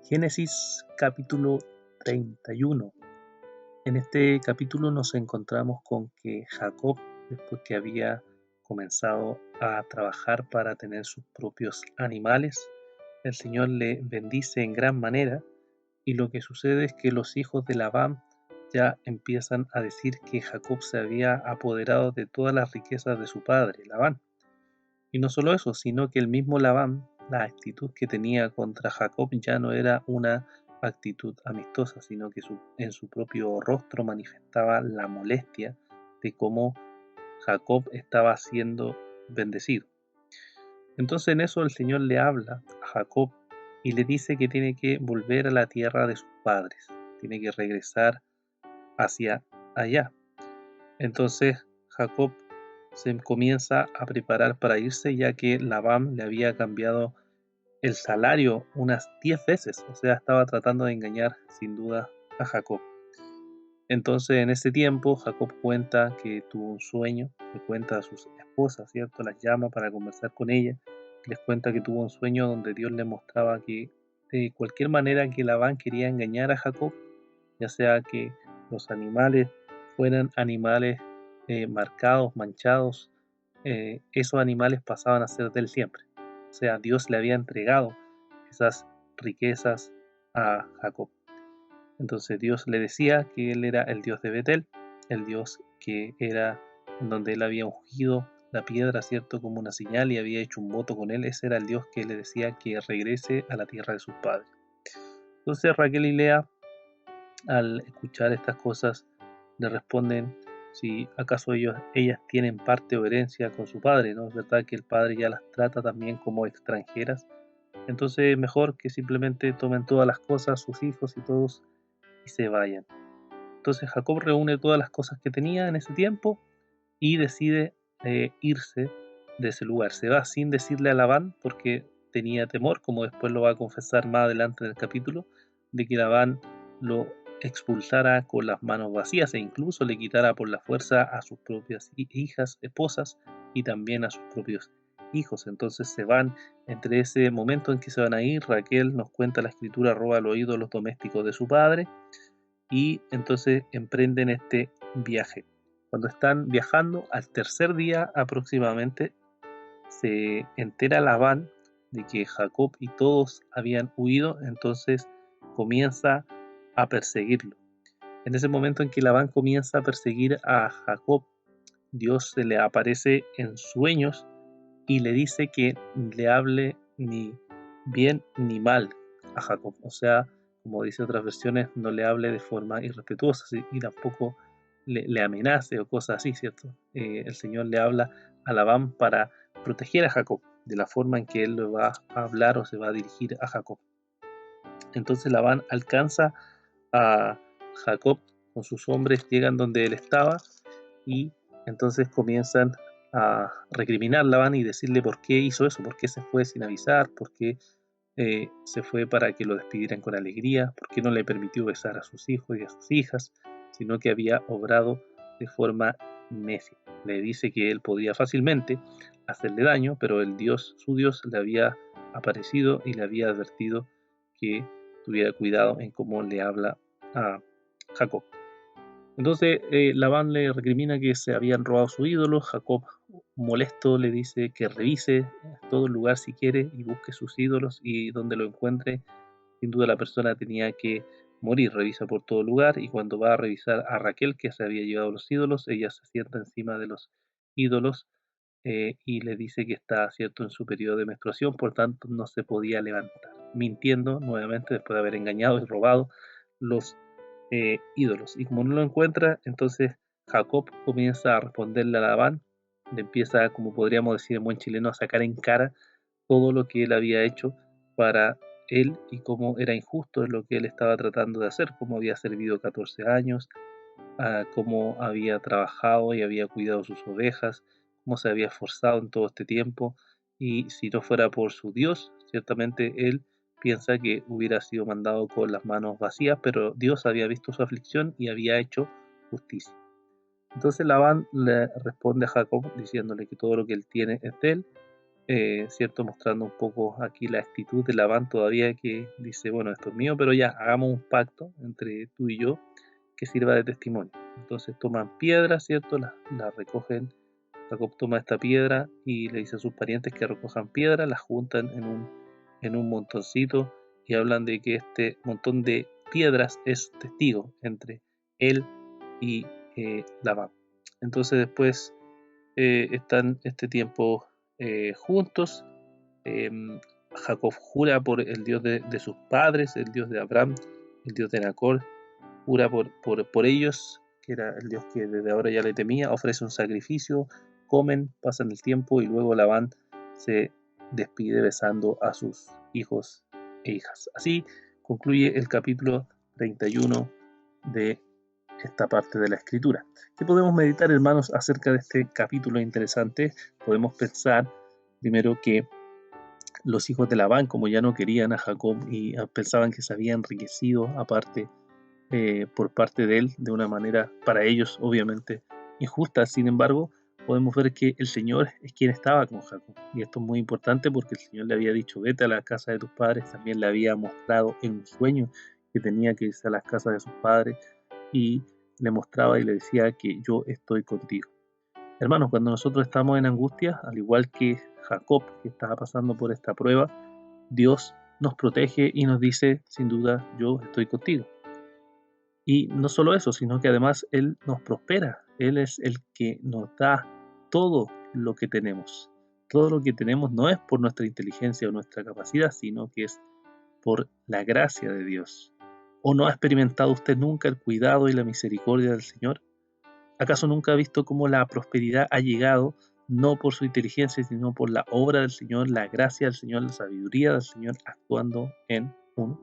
Génesis capítulo 31. En este capítulo nos encontramos con que Jacob, después que había comenzado a trabajar para tener sus propios animales, el Señor le bendice en gran manera, y lo que sucede es que los hijos de Labán ya empiezan a decir que Jacob se había apoderado de todas las riquezas de su padre, Labán. Y no solo eso, sino que el mismo Labán, la actitud que tenía contra Jacob ya no era una actitud amistosa, sino que en su propio rostro manifestaba la molestia de cómo Jacob estaba siendo bendecido. Entonces en eso el Señor le habla a Jacob y le dice que tiene que volver a la tierra de sus padres, tiene que regresar hacia allá. Entonces Jacob se comienza a preparar para irse, ya que Labán le había cambiado el salario unas 10 veces, o sea, estaba tratando de engañar sin duda a Jacob. Entonces en ese tiempo Jacob cuenta que tuvo un sueño, le cuenta a sus esposas, ¿cierto? Las llama para conversar con ella, les cuenta que tuvo un sueño donde Dios le mostraba que de cualquier manera que Labán quería engañar a Jacob, ya sea que los animales fueran animales marcados, manchados, esos animales pasaban a ser de él siempre. O sea, Dios le había entregado esas riquezas a Jacob. Entonces Dios le decía que él era el Dios de Betel, el Dios que era en donde él había ungido la piedra, ¿cierto? Como una señal y había hecho un voto con él. Ese era el Dios que le decía que regrese a la tierra de sus padres. Entonces Raquel y Lea, al escuchar estas cosas, le responden si acaso ellas tienen parte o herencia con su padre, ¿no? Es verdad que el padre ya las trata también como extranjeras, entonces mejor que simplemente tomen todas las cosas, sus hijos y todos, y se vayan. Entonces Jacob reúne todas las cosas que tenía en ese tiempo y decide irse de ese lugar. Se va sin decirle a Labán porque tenía temor, como después lo va a confesar más adelante en el capítulo, de que Labán lo expulsara con las manos vacías e incluso le quitara por la fuerza a sus propias hijas, esposas y también a sus propios hijos. Entonces se van. Entre ese momento en que se van a ir, Raquel nos cuenta la escritura, roba al oído los domésticos de su padre y entonces emprenden este viaje. Cuando están viajando, al tercer día aproximadamente, se entera Labán de que Jacob y todos habían huido, entonces comienza a perseguirlo. En ese momento en que Labán comienza a perseguir a Jacob, Dios se le aparece en sueños y le dice que le hable ni bien ni mal a Jacob. O sea, como dice otras versiones, no le hable de forma irrespetuosa y tampoco le amenace o cosas así, ¿cierto? El Señor le habla a Labán para proteger a Jacob de la forma en que él lo va a hablar o se va a dirigir a Jacob. Entonces Labán alcanza a Jacob con sus hombres, llegan donde él estaba y entonces comienzan a recriminar a Labán y decirle por qué hizo eso, por qué se fue sin avisar, por qué se fue para que lo despidieran con alegría, por qué no le permitió besar a sus hijos y a sus hijas, sino que había obrado de forma necia. Le dice que él podía fácilmente hacerle daño, pero el Dios, su Dios, le había aparecido y le había advertido que tuviera cuidado en cómo le habla a Jacob. Entonces Labán le recrimina que se habían robado su ídolo. Jacob, molesto, le dice que revise todo el lugar si quiere y busque sus ídolos, y donde lo encuentre, sin duda la persona tenía que morir. Revisa por todo lugar y cuando va a revisar a Raquel, que se había llevado los ídolos, ella se sienta encima de los ídolos y le dice que está, cierto, en su periodo de menstruación, por tanto no se podía levantar, mintiendo nuevamente después de haber engañado y robado los ídolos. Y como no lo encuentra, entonces Jacob comienza a responderle a Labán, le empieza, como podríamos decir en buen chileno, a sacar en cara todo lo que él había hecho para él y cómo era injusto lo que él estaba tratando de hacer, cómo había servido 14 años, cómo había trabajado y había cuidado sus ovejas, cómo se había esforzado en todo este tiempo, y si no fuera por su Dios, ciertamente él piensa que hubiera sido mandado con las manos vacías, pero Dios había visto su aflicción y había hecho justicia. Entonces Labán le responde a Jacob diciéndole que todo lo que él tiene es de él, ¿cierto? Mostrando un poco aquí la actitud de Labán todavía, que dice, bueno, esto es mío, pero ya, hagamos un pacto entre tú y yo que sirva de testimonio. Entonces toman piedras, ¿cierto? Las recogen. Jacob toma esta piedra y le dice a sus parientes que recojan piedras, las juntan en un montoncito y hablan de que este montón de piedras es testigo entre él y Labán. Entonces después están este tiempo juntos. Jacob jura por el Dios de sus padres, el Dios de Abraham, el Dios de Nacor, jura por ellos, que era el Dios que desde ahora ya le temía, ofrece un sacrificio, comen, pasan el tiempo y luego Labán se despide besando a sus hijos e hijas. Así concluye el capítulo 31 de esta parte de la escritura. ¿Qué podemos meditar, hermanos, acerca de este capítulo interesante? Podemos pensar primero que los hijos de Labán, como ya no querían a Jacob y pensaban que se había enriquecido aparte por parte de él de una manera para ellos obviamente injusta. Sin embargo, podemos ver que el Señor es quien estaba con Jacob, y esto es muy importante porque el Señor le había dicho vete a la casa de tus padres, también le había mostrado en un sueño que tenía que irse a las casas de sus padres y le mostraba y le decía que yo estoy contigo. Hermanos, cuando nosotros estamos en angustia, al igual que Jacob que estaba pasando por esta prueba, Dios nos protege y nos dice, sin duda, yo estoy contigo. Y no solo eso, sino que además Él nos prospera. Él es el que nos da todo lo que tenemos. Todo lo que tenemos no es por nuestra inteligencia o nuestra capacidad, sino que es por la gracia de Dios. ¿O no ha experimentado usted nunca el cuidado y la misericordia del Señor? ¿Acaso nunca ha visto cómo la prosperidad ha llegado no por su inteligencia, sino por la obra del Señor, la gracia del Señor, la sabiduría del Señor actuando en uno?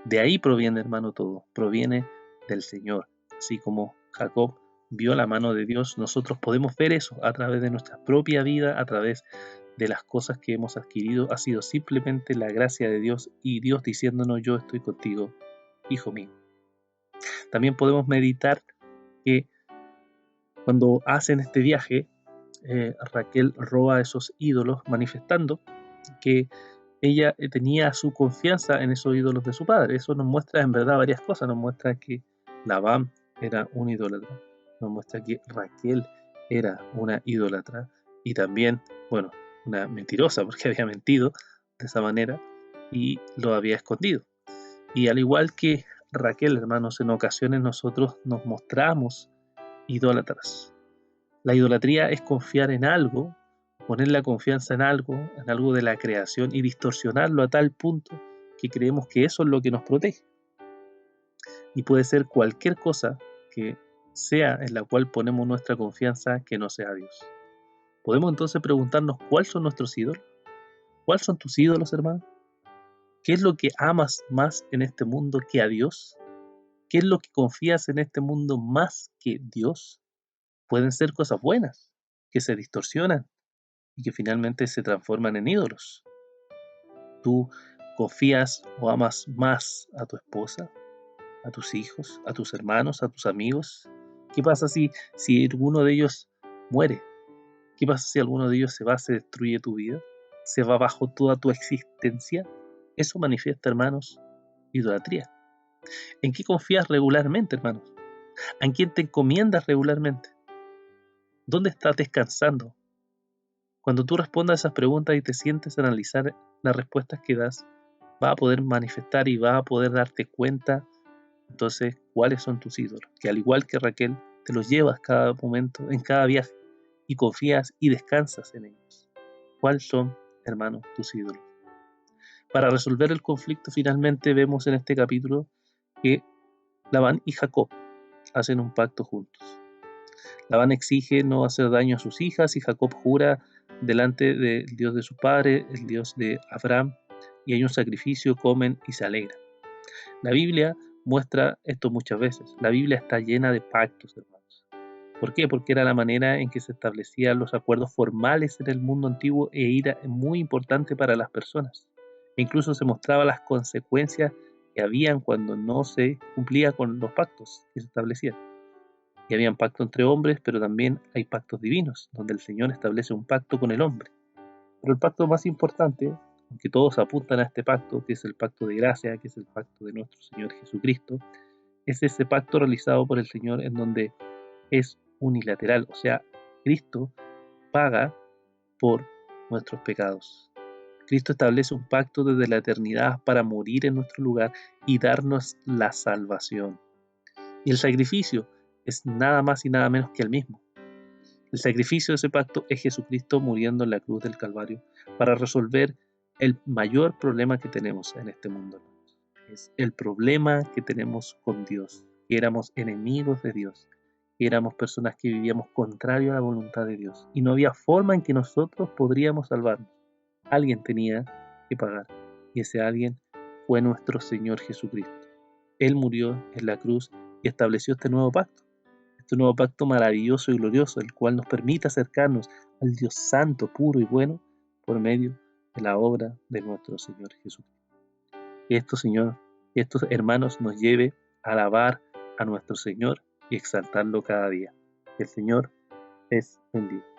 De ahí proviene, hermano, todo. Proviene del Señor. Así como Jacob vio la mano de Dios, nosotros podemos ver eso a través de nuestra propia vida, a través de las cosas que hemos adquirido. Ha sido simplemente la gracia de Dios y Dios diciéndonos yo estoy contigo, hijo mío. También podemos meditar que cuando hacen este viaje, Raquel roba a esos ídolos manifestando que ella tenía su confianza en esos ídolos de su padre. Eso nos muestra en verdad varias cosas. Nos muestra que Labán era un idólatra, nos muestra que Raquel era una idólatra y también, bueno, una mentirosa porque había mentido de esa manera y lo había escondido. Y al igual que Raquel, hermanos, en ocasiones nosotros nos mostramos idólatras. La idolatría es confiar en algo, poner la confianza en algo de la creación y distorsionarlo a tal punto que creemos que eso es lo que nos protege. Y puede ser cualquier cosa que sea en la cual ponemos nuestra confianza que no sea Dios. Podemos entonces preguntarnos cuáles son nuestros ídolos. ¿Cuáles son tus ídolos, hermano? ¿Qué es lo que amas más en este mundo que a Dios? ¿Qué es lo que confías en este mundo más que Dios? Pueden ser cosas buenas que se distorsionan y que finalmente se transforman en ídolos. ¿Tú confías o amas más a tu esposa, a tus hijos, a tus hermanos, a tus amigos? ¿Qué pasa si alguno de ellos muere? ¿Qué pasa si alguno de ellos se va, se destruye tu vida? ¿Se va bajo toda tu existencia? Eso manifiesta, hermanos, idolatría. ¿En qué confías regularmente, hermanos? ¿A quién te encomiendas regularmente? ¿Dónde estás descansando? Cuando tú respondas a esas preguntas y te sientes a analizar las respuestas que das, va a poder manifestar y va a poder darte cuenta entonces cuáles son tus ídolos, que al igual que Raquel, te los llevas cada momento, en cada viaje, y confías y descansas en ellos. ¿Cuáles son, hermanos, tus ídolos? Para resolver el conflicto, finalmente vemos en este capítulo que Labán y Jacob hacen un pacto juntos. Labán exige no hacer daño a sus hijas y Jacob jura delante del Dios de su padre, el Dios de Abraham, y hay un sacrificio, comen y se alegran. La Biblia muestra esto muchas veces. La Biblia está llena de pactos, hermanos. ¿Por qué? Porque era la manera en que se establecían los acuerdos formales en el mundo antiguo e era muy importante para las personas. E incluso se mostraba las consecuencias que habían cuando no se cumplía con los pactos que se establecían. Y habían pactos entre hombres, pero también hay pactos divinos, donde el Señor establece un pacto con el hombre. Pero el pacto más importante, aunque todos apuntan a este pacto, que es el pacto de gracia, que es el pacto de nuestro Señor Jesucristo, es ese pacto realizado por el Señor en donde es unilateral, o sea, Cristo paga por nuestros pecados. Cristo establece un pacto desde la eternidad para morir en nuestro lugar y darnos la salvación. Y el sacrificio es nada más y nada menos que el mismo. El sacrificio de ese pacto es Jesucristo muriendo en la cruz del Calvario para resolver el mayor problema que tenemos en este mundo. Es el problema que tenemos con Dios, que éramos enemigos de Dios, que éramos personas que vivíamos contrario a la voluntad de Dios y no había forma en que nosotros podríamos salvarnos. Alguien tenía que pagar y ese alguien fue nuestro Señor Jesucristo. Él murió en la cruz y estableció este nuevo pacto maravilloso y glorioso, el cual nos permite acercarnos al Dios santo, puro y bueno por medio de la obra de nuestro Señor Jesucristo. Que esto, Señor, que estos hermanos nos lleve a alabar a nuestro Señor y exaltarlo cada día. Que el Señor es bendito.